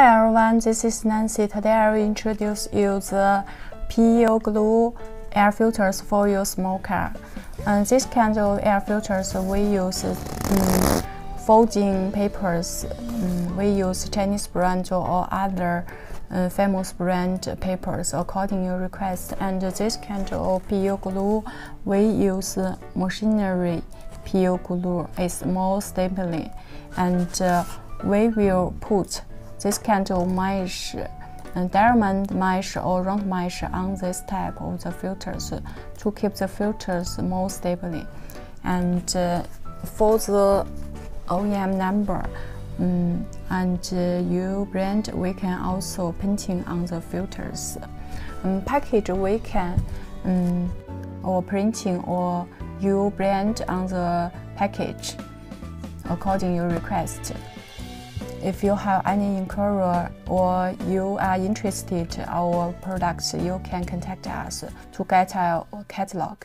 Hi everyone, this is Nancy. Today I will introduce you the PU glue air filters for your small car. This kind of air filters we use folding papers. We use Chinese brand or other famous brand papers according your request. And this kind of PU glue we use machinery PU glue. It's more stable, and we will put this kind of mesh, diamond mesh or round mesh on this type of the filters to keep the filters more stable. And for the OEM number and your brand, we can also painting on the filters. Package we can or printing or your brand on the package according your request. If you have any inquiry or you are interested in our products, you can contact us to get our catalog.